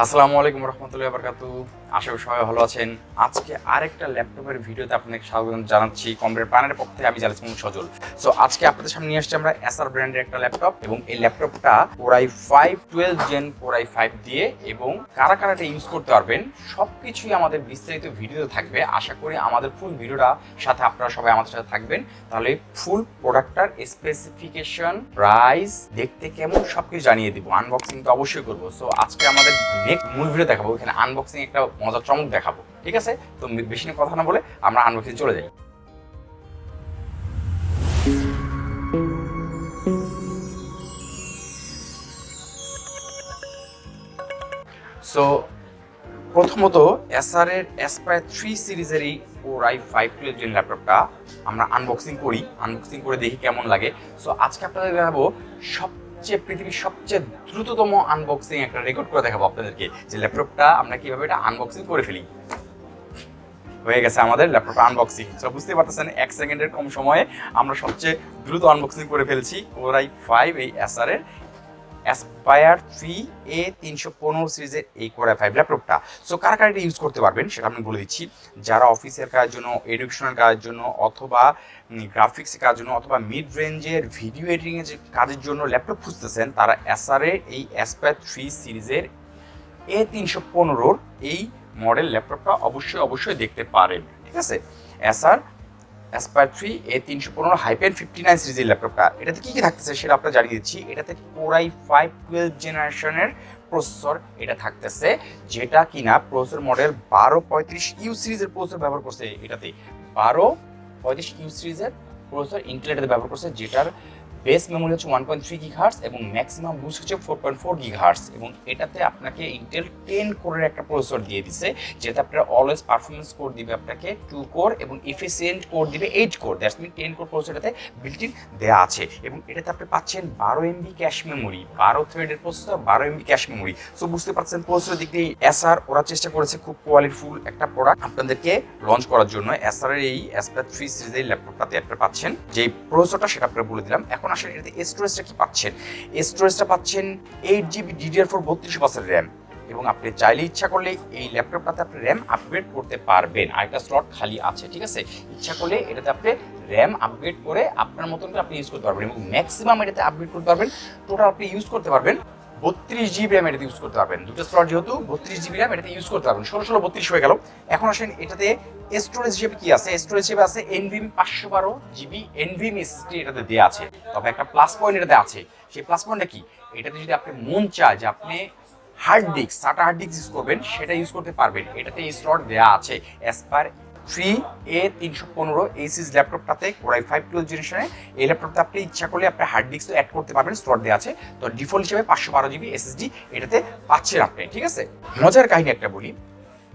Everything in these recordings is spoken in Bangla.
আসসালামু আলাইকুম রহমতুল্লাহি ওয়া বারাকাতুহু। আশা করি সবাই ভালো আছেন। আজকে আরেকটা ল্যাপটপের ভিডিওতে আপনাকে স্বাগত জানাচ্ছি। কম্পিউটার প্রাণের পক্ষ থেকে আমি জালিস মোহাম্মদ সজল। সো আজকে আপনাদের সামনে নিয়ে আসছি আমরা এসার ব্র্যান্ডের একটা ল্যাপটপ, এবং এই ল্যাপটপটা Core i5 12 Gen Core i5 দিয়ে, এবং কারা কারা এটা ইউজ করতে পারবেন সবকিছুই আমাদের বিস্তারিত ভিডিওতে থাকবে। আশা করি আমাদের ফুল ভিডিওটা সাথে আপনারা সবাই আমাদের সাথে থাকবেন, তাহলে ফুল প্রোডাক্টটার স্পেসিফিকেশন, প্রাইস, দেখতে কেমন সবকিছু জানিয়ে দিব। আনবক্সিং তো অবশ্যই করবো। সো আজকে আমাদের নেক্সট মূল ভিডিও দেখাবো, এখানে আনবক্সিং একটা মজার চমক দেখাবো। ঠিক আছে, তো বেশি কথা না বলে আমরা আনবক্সিং চলে যাই। সো প্রথমত Acer এর Aspire 3 সিরিজের এই Core i5 12 Gen ল্যাপটপটা আমরা আনবক্সিং করে দেখি কেমন লাগে। সো আজকে আপনাদের দেখাবো পৃথিবীর সবচেয়ে দ্রুততম আনবক্সিং একটা রেকর্ড করে দেখাবো আপনাদেরকে, যে ল্যাপটপটা আমরা কিভাবে এটা আনবক্সিং করে ফেলি। হয়ে গেছে আমাদের ল্যাপটপটা আনবক্সিং। সো বুঝতে পারতেছেন 1 সেকেন্ডের কম সময়ে আমরা সবচেয়ে দ্রুত আনবক্সিং করে ফেলছি Core i5 এই Acer এর Aspire 3 A315 সিরিজের এই Core i5 ল্যাপটপটা। সো কারা কারা এটা ইউজ করতে পারবেন সেটা আমি বলে দিচ্ছি। যারা অফিসের কাজের জন্য, এডুকেশনাল কাজের জন্য, অথবা গ্রাফিক্সের কাজের জন্য, অথবা মিড রেঞ্জের ভিডিও এডিটিংয়ের কাজের জন্য ল্যাপটপ খুঁজতেছেন, তারা Acer এর এই Aspire 3 সিরিজের A315 এই মডেল ল্যাপটপটা অবশ্যই দেখতে পারেন। ঠিক আছে, Acer Aspire 3 A315-59 সিরিজের ল্যাপটপটা, এটাতে কি থাকতেছে সেটা আপনারা জানিয়ে দিচ্ছি। এটাতে Core i5 12 জেনারেশনের প্রসেসর এটা থাকতেছে, যেটা কিনা প্রসেসর মডেল 1235U সিরিজের প্রসেসর ব্যবহার করছে। এটাতে 1235U সিরিজের প্রসেসর ইন্টেল এটাতে ব্যবহার করছে, যেটার বেস মেমোরি হচ্ছে 1.3 GHz এবং ম্যাক্সিমাম বুস্ট হচ্ছে 4.4 GHz, এবং এটাতে আপনাকে ইন্টেল 10 কোরের একটা প্রসেসর দিয়ে দিছে, যেটা আপনার অলওয়েজ পারফরমেন্স কোর দিবে আপনাকে 2 কোর, এবং এফিসিয়েন্ট কোর দিবে 8 core. That's mean 10 core processor এটাতে বিল্ট ইন দেওয়া আছে, এবং এটাতে আপনি পাচ্ছেন 12 MB ক্যাশ মেমোরি, 12 থ্রেডের processor, 12 MB cache memory. So বুঝতে পারছেন প্রসেসরের দিক দিয়ে Acer ওরা চেষ্টা করেছে খুব কোয়ালিটিফুল একটা প্রোডাক্ট আপনাদেরকে লঞ্চ করার জন্য। Acer এর এই Aspire 3 সিরিজের ল্যাপটপটাতে আপনারা পাচ্ছেন যে প্রসেসরটা, সেটা আপনারা বলে দিলাম। এখন আসলে এটাতে স্টোরেজটা কি পাচ্ছেন? স্টোরেজটা পাচ্ছেন 8GB DDR4 32% র্যাম, এবং আপনি চাইলে ইচ্ছা করলে এই ল্যাপটপটাতে আপনি র্যাম আপগ্রেড করতে পারবেন। আরেকটা স্লট খালি আছে, ঠিক আছে, ইচ্ছা করলে এটাতে আপনি র্যাম আপগ্রেড করে আপনার মতন করে আপনি ইউজ করতে পারবেন, এবং ম্যাক্সিমাম এটাতে আপগ্রেড করতে পারবেন। টোটাল আপনি ইউজ করতে পারবেন 32GB র্যাম এটাতে ইউজ করতে পারবেন। দুটো স্লট যেহেতু 32GB র্যাম এটাতে ইউজ করতে পারবেন, 16 32 হয়ে গেল। এখন আসেন এটাতে স্টোরেজ হিসেবে কি আছে? স্টোরেজ হিসেবে আছে NVMe 512GB NVMe SSD এটাতে দেওয়া আছে। তবে একটা প্লাস পয়েন্ট এটাতে আছে। সেই প্লাস পয়েন্টটা কি? এটাতে যদি আপনি মন চায় যে আপনি hard disk, SATA hard disk use করবেন, সেটা ইউজ করতে পারবেন। এটাতে এই স্লট দেওয়া আছে। Aspire 3 A315 এই সিরিজ ল্যাপটপটাতে Core i5 12 জেনারেশনে এই ল্যাপটপটা আপনি ইচ্ছা করলে আপনি হার্ড ডিস্কও অ্যাড করতে পারবেন, স্লট দেওয়া আছে। তো ডিফল্ট হিসেবে 512GB SSD এটাতে পাচ্ছেন আপনি। ঠিক আছে, মজার কাহিনী একটা বলি।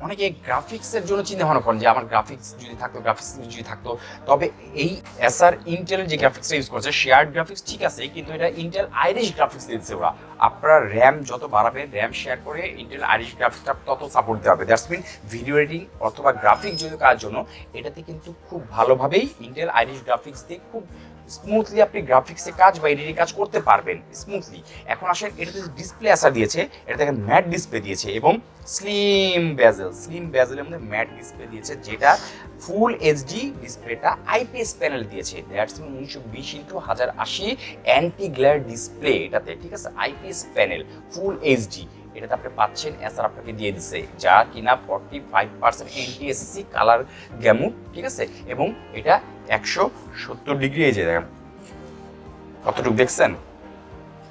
অনেকে গ্রাফিক্সের জন্য চিন্তা ভাবনা করেন যে আমার গ্রাফিক্স যদি থাকতো, তবে এই Acer ইন্টেলের যে গ্রাফিক্সটা ইউজ করছে, শেয়ার্ড গ্রাফিক্স ঠিক আছে, কিন্তু এটা ইন্টেল আইরিশ গ্রাফিক্স দিচ্ছে ওরা। আপনার র্যাম যত বাড়াবে, র্যাম শেয়ার করে ইন্টেল আইরিশ গ্রাফিক্সটা তত সাপোর্ট দেওয়া হবে। দ্যাটস মিন ভিডিও এডিটিং অথবা গ্রাফিক্স যদি কাজের জন্য এটাতে কিন্তু খুব ভালোভাবেই ইন্টেল আইরিশ গ্রাফিক্স দিয়ে খুব স্মুথলি আপনি গ্রাফিক্সে কাজ বা এডিটিং কাজ করতে পারবেন স্মুথলি। এখন আসেন এটাতে ডিসপ্লে Acer দিয়েছে, এটা দেখেন ম্যাট ডিসপ্লে দিয়েছে, এবং স্লিম বেজেলের মধ্যে ম্যাট ডিসপ্লে দিয়েছে, যেটা ফুল এইচডি ডিসপ্লেটা আইপিএস প্যানেল দিয়েছে। That's mean 1920x1080 anti glare display এটাতে। ঠিক আছে, আইপিএস প্যানেল ফুল এইচডি এটাতে আপনি পাচ্ছেন। Acer আপনাকে দিয়ে দিচ্ছে, যা কিনা 45% NTSC কালার গ্যামুট। ঠিক আছে, এবং এটা 170 ডিগ্রি এই যে দেখেন কতটুকু দেখছেন,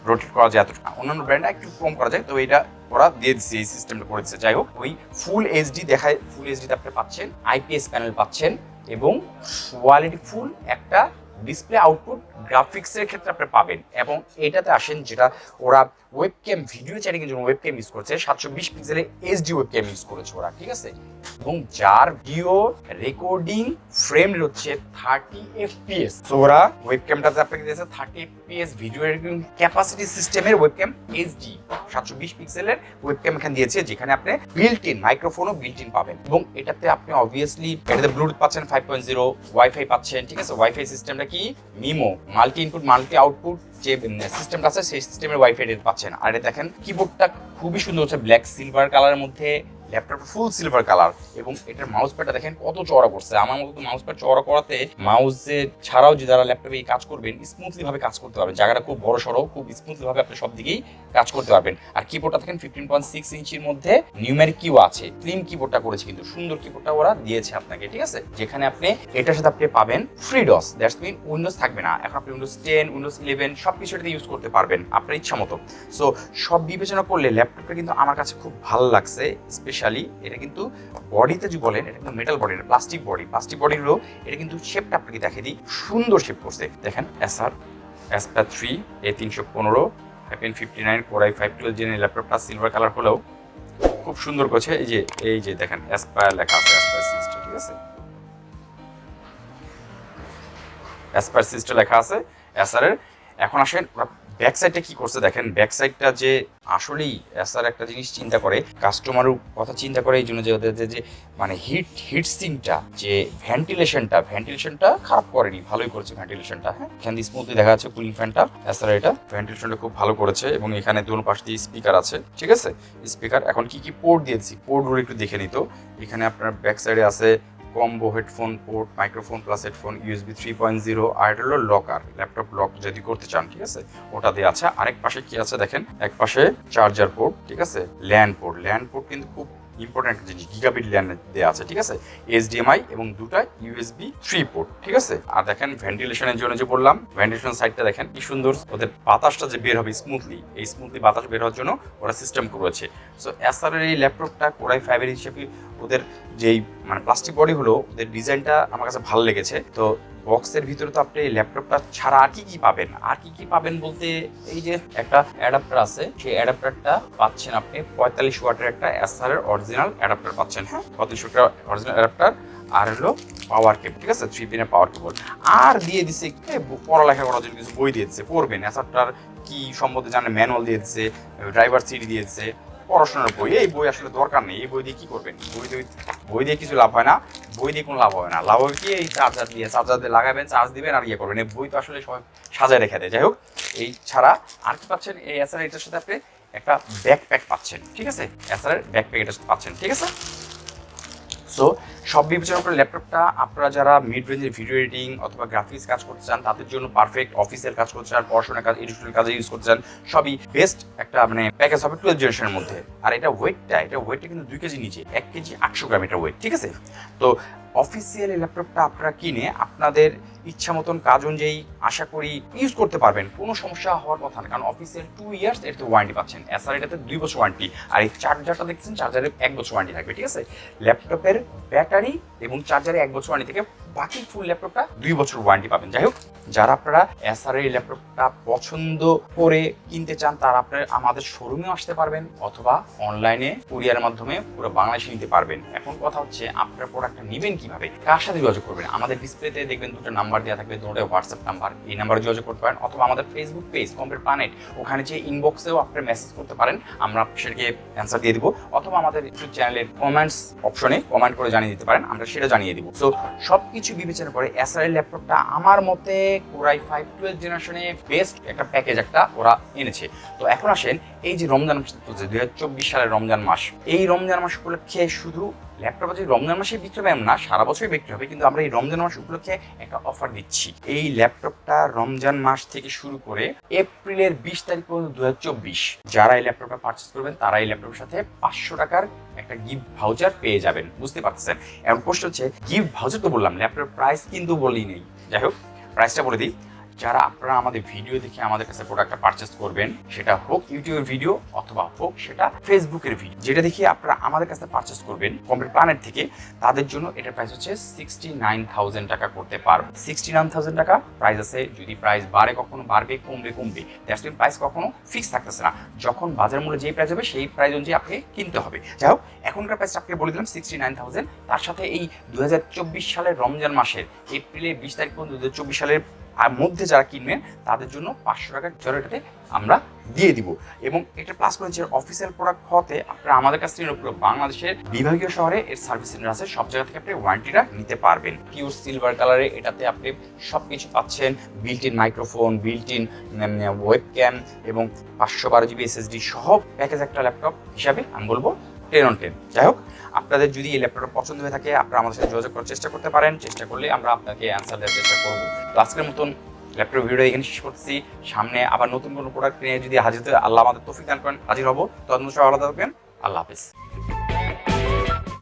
রোটেট করা যায় এতটুকু। অন্যান্য ব্র্যান্ডে একটু কম করা যায়, তো এটা ওরা দিয়ে দিচ্ছে, এই সিস্টেমটা করে দিচ্ছে। যাই হোক, ওই ফুল এইচডি দেখায়, ফুল এইচডিতে আপনি পাচ্ছেন, আইপিএস প্যানেল পাচ্ছেন, এবং কোয়ালিটি ফুল একটা ডিসপ্লে আউটপুট গ্রাফিক্সের ক্ষেত্রে আপনি পাবেন। এবং এটাতে আসেন যেটা ওরা ওয়েবক্যাম ভিডিও চ্যাটিংয়ের জন্য ওয়েবক্যাম ইউজ করছে, 720 পিক্সেলের এইচডি ওয়েবক্যাম ইউজ করেছে ওরা। ঠিক আছে, এবং যার ভিডিও রেকর্ডিং ফ্রেম রেট হচ্ছে 30 FPS। তো ওরা ওয়েবক্যামটাতে আপনাকে দিয়েছে 30 FPS ভিডিও রেকর্ডিং ক্যাপাসিটি সিস্টেমের ওয়েবক্যাম এইচডি 720 পিক্সেলের ওয়েবক্যাম এখানে দিয়েছে, যেখানে আপনি বিল্ট ইন মাইক্রোফোনও বিল্ট ইন পাবেন। এবং এটাতে আপনি অবভিয়াসলি এটাতে ব্লুটুথ পাচ্ছেন 5.0, ওয়াইফাই পাচ্ছেন। ঠিক আছে, ওয়াইফাই সিস্টেমটা কি? MIMO multi input multi output যে সিস্টেমটা আছে, সেই সিস্টেমের ওয়াইফাই পাচ্ছেন। পাচ্ছেন। আর এটা দেখেন কিবোর্ডটা খুবই সুন্দর হচ্ছে, ব্ল্যাক সিলভার কালারের মধ্যে, ল্যাপটপ ফুল সিলভার কালার, এবং এটার মাউস প্যাডটা দেখেন কত চওড়া করছে। আমার মতো মাউস প্যাড চওড়া করাতে মাউসে ছাড়াও যে যারা ল্যাপটপে কাজ করবেন স্মুথলি ভাবে কাজ করতে পারবেন, জায়গাটা খুব বড় সড়ো, খুব স্মুথলি ভাবে আপনি সব দিকেই কাজ করতে পারবেন। আর কিবোর্ডটা দেখেন 15.6 ইঞ্চির মধ্যে নিউমেরিক কিও আছে, ক্লিন কিবোর্ডটা করেছে, কিন্তু সুন্দর কিবোর্ডটা ওরা দিয়েছে আপনাকে, ঠিক আছে। যেখানে আপনি এটার সাথে আপনি পাবেন free DOS, that's mean Windows থাকবে না, এখন আপনি উইন্ডোজ 10 উইন্ডোজ 11 সব কিছু এটাতে ইউজ করতে পারবেন আপনার ইচ্ছা মতো। সো সব বিবেচনা করলে ল্যাপটপটা কিন্তু আমার কাছে খুব ভালো লাগছে। স্পেশালি এটা কিন্তু বডিতে যদি বলেন, এটা কিন্তু মেটাল বডি, প্লাস্টিক বডিরও এটা কিন্তু শেপটা আপনাকে দেখে দিই, সুন্দর শেপ করছে। দেখেন Acer Aspire 3 A315 59 Core i5-12 Gen ল্যাপটপটা সিলভার কালার হলেও খুব সুন্দর করছে। এই যে দেখেন Aspire লেখা আছে, Aspire সিস্টেম, ঠিক আছে, Aspire সিস্টেম লেখা আছে Acer এর। এখন আসেন ব্যাক সাইডটা কি করছে দেখেন, ব্যাক সাইডটা যে আসলেই Acer একটা জিনিস চিন্তা করে, কাস্টমারের কথা চিন্তা করে, এই জন্য যে ওদের যে মানে হিট সিঙ্কটা, যে ভেন্টিলেশনটা খারাপ করেনি, ভালোই করেছে ভেন্টিলেশনটা। হ্যাঁ, এখানে স্মুথলি দেখা যাচ্ছে কুলিং ফ্যানটা Acer এটা ভেন্টিলেশনটা খুব ভালো করেছে, এবং এখানে দুটো পাশ দিয়ে স্পিকার আছে, ঠিক আছে। স্পিকার এখন কি পোর্ট দিয়েছি, পোর্টগুলো একটু দেখে নিত। এখানে আপনার ব্যাক সাইডে আছে combo headphone port, microphone plus headphone, USB 3.0, আর এটা হলো লকার, ল্যাপটপ লক যদি করতে চান, ঠিক আছে, ওটা দিয়ে আছে। আরেক পাশে কি আছে দেখেন, এক পাশে চার্জার পোর্ট, ঠিক আছে, ল্যান্ড পোর্ট কিন্তু খুব ইম্পর্টেন্ট জিনিস, গিগাবিট ল্যান্ড দেওয়া আছে, ঠিক আছে, HDMI এবং দুটা USB 3 পোর্ট, ঠিক আছে। আর দেখেন ভেন্টিলেশনের জন্য যে বললাম, ভেন্টিলেশন সাইডটা দেখেন কি সুন্দর, ওদের বাতাসটা যে বের হবে স্মুথলি, এই স্মুথলি বাতাস বের হওয়ার জন্য ওরা সিস্টেম করেছে। সো Acer এর এই ল্যাপটপটা Core i5 এর হিসেবে ওদের যেই মানে প্লাস্টিক বডি হলো, ওদের ডিজাইনটা আমার কাছে ভালো লেগেছে। তো বক্সের ভিতরে তো আপনি ল্যাপটপটা ছাড়া আর কি পাবেন বলতে, এই যে একটা অ্যাডাপ্টার আছে, সেই অ্যাডাপ্টারটা পাচ্ছেন আপনি 45 ওয়াটের একটা Acer এর অরিজিনাল অ্যাডাপ্টার পাচ্ছেন। হ্যাঁ, 45 ওয়াটের অরিজিনাল অ্যাডাপ্টার, আর হলো পাওয়ার কেবল, ঠিক আছে, 3 পিনের পাওয়ার কেবল। আর দিয়ে দিচ্ছে পড়ালেখা করার জন্য কিছু বই দিয়ে দিচ্ছে, পড়বেন Acerটার কি সম্বন্ধে জানেন, ম্যানুয়াল দিয়ে দিচ্ছে, ড্রাইভার সিডি দিয়ে দিচ্ছে, পড়াশোনার বই। এই বই আসলে দরকার নেই, এই বই দিয়ে কি করবেন, বই দিয়ে কিছু লাভ হয় না, বই দিয়ে কোনো লাভ হবে না। লাভ হবে কি, এই চার্জার দিয়ে লাগাবেন, চার্জ দিবেন আর ইয়ে করবেন। এই বই তো আসলে সবাই সাজায় রেখে দেয়। যাই হোক, এই ছাড়া আর কি পাচ্ছেন, এই Acer এটার সাথে আপনি একটা ব্যাকপ্যাক পাচ্ছেন, ঠিক আছে, Acer এর ব্যাকপ্যাক এটার সাথে পাচ্ছেন, ঠিক আছে। সো সব বিবেচনা করে ল্যাপটপটা আপনারা যারা মিড রেঞ্জের ভিডিও এডিটিং অথবা গ্রাফিক্স কাজ করতে চান তাদের জন্য পারফেক্ট, অফিসের কাজ করতে চান, পড়াশোনার কাজ, এডিশনাল কাজে ইউজ করতে চান, সবই বেস্ট একটা মানে প্যাকেজ হবে 12 জেনারেশনের মধ্যে। আর এটা ওয়েটটা কিন্তু 2 কেজি নিচে, 1 কেজি 800 গ্রাম এটা ওয়েট, ঠিক আছে। তো অফিসিয়াল এই ল্যাপটপটা আপনারা কিনে আপনাদের ইচ্ছা মতন কাজ অনুযায়ী আশা করি ইউজ করতে পারবেন, কোনো সমস্যা হওয়ার কথা না, কারণ অফিসিয়াল 2 ইয়ার্স এর তো ওয়ারেন্টি পাচ্ছেন। Acer এটাতে 2 বছর ওয়ারেন্টি, আর এই চার্জারটা দেখছেন, চার্জারে 1 বছর ওয়ারেন্টি থাকবে, ঠিক আছে। ল্যাপটপের ব্যাটারি এবং চার্জারে 1 বছর ওয়ারেন্টি থেকে বাকি ফুল ল্যাপটপটা 2 বছর ওয়ারেন্টি পাবেন। যাই হোক, যারা আপনারা Acer এই ল্যাপটপটা পছন্দ করে কিনতে চান তারা আপনারা আমাদের শোরুমেও আসতে পারবেন, অথবা অনলাইনে কুরিয়ারের মাধ্যমে পুরো বাংলাদেশে নিতে পারবেন। এখন কথা হচ্ছে আপনার প্রোডাক্টটা নেবেন কিভাবে, কার সাথে যোগাযোগ করবেন। আমাদের ডিসপ্লেতে দেখবেন 2টা নাম্বার দেওয়া থাকবে, 2টা হোয়াটসঅ্যাপ নাম্বার, এই নাম্বারে যোগাযোগ করতে পারেন, অথবা আমাদের ফেসবুক পেজ কমপ্লিট প্ল্যানেট, ওখানে যে ইনবক্সেও আপনারা মেসেজ করতে পারেন, আমরা সেটাকে অ্যান্সার দিয়ে দিব, অথবা আমাদের ইউটিউব চ্যানেলের কমেন্টস অপশনে কমেন্ট করে জানিয়ে দিতে পারেন, আমরা সেটা জানিয়ে দিব। সো সবকিছু বিবেচনা করে Acer এর ল্যাপটপটা আমার মতে Core i5 12 জেনারেশনে বেস্ট একটা প্যাকেজ একটা ওরা এনেছে। তো এখন আসেন, এই যে রমজান মাস চলছে, 2024 সালের রমজান মাস, এই রমজান মাস উপলক্ষে শুধু ল্যাপটপ যে রমজান মাসে বিক্রি হবে এমন না, সারা বছরই বিক্রি হবে, কিন্তু আমরা এই রমজান মাস উপলক্ষে একটা অফার দিচ্ছি। এই ল্যাপটপটা রমজান মাস থেকে শুরু করে এপ্রিলের 20 তারিখ পর্যন্ত 2024 যারা এই ল্যাপটপটা পারচেস করবেন তারা এই ল্যাপটপের সাথে 500 টাকার একটা গিফট ভাউচার পেয়ে যাবেন। বুঝতে পারতেছেন, এখন প্রশ্ন হচ্ছে গিফট ভাউচার তো বললাম, ল্যাপটপের প্রাইস কিন্তু বলি নেই। যাই হোক, প্রাইসটা বলে দিই। যারা আপনারা আমাদের ভিডিও দেখে আমাদের কাছে প্রোডাক্টটা পারচেস করবেন, সেটা হোক ইউটিউবের ভিডিও অথবা হোক সেটা ফেসবুকের ভিডিও, যেটা দেখে আপনারা আমাদের কাছে পারচেস করবেন কমপ্লিট প্ল্যানেট থেকে, তাদের জন্য এটার প্রাইস হচ্ছে 69,000 টাকা করতে পারবেন। 69,000 টাকা প্রাইস আছে। যদি প্রাইস বাড়ে, কখনো বাড়বে, কমবে, দ্যাটস মিন প্রাইস কখনো ফিক্স থাকতেছে না। যখন বাজার মূল্যে যেই প্রাইস হবে সেই প্রাইস অনুযায়ী আপনাকে কিনতে হবে। যাই হোক, এখনকার প্রাইসটা আপনাকে বলে দিলাম 69,000। তার সাথে এই 2024 সালের রমজান মাসের এপ্রিলের 20 তারিখ পর্যন্ত 2024 সালের আর মধ্যে যারা কিনবেন তাদের জন্য 500 টাকার জন্য এটাতে আমরা দিয়ে দিব। এবং এটা প্লাস পয়েন্ট যে অফিসিয়াল প্রোডাক্ট হতে আপনারা আমাদের কাছ থেকে পুরো বাংলাদেশের বিভাগীয় শহরে এর সার্ভিস সেন্টার আছে, সব জায়গা থেকে আপনি ওয়ারেন্টিটা নিতে পারবেন। পিওর সিলভার কালারে এটাতে আপনি সব কিছু পাচ্ছেন, built in microphone, built in webcam এবং 512 জিবি এসএসডি সহ প্যাকেজ একটা ল্যাপটপ হিসাবে আমি বলবো 10 on 10। যাই হোক, আপনাদের যদি এই ল্যাপটপটা পছন্দ হয়ে থাকে আপনারা আমাদের সাথে যোগাযোগ করার চেষ্টা করতে পারেন, চেষ্টা করলে আমরা আপনাকে অ্যান্সার দেওয়ার চেষ্টা করবো। তো আজকের মতন ল্যাপটপ ভিডিও এখানে শেষ করতেছি। সামনে আবার নতুন কোনো প্রোডাক্ট নিয়ে যদি হাজির হতে আল্লাহ আমাদের তৌফিক দান করেন হাজির হবো। তখন সবাই ভালো থাকবেন, আল্লাহ হাফেজ।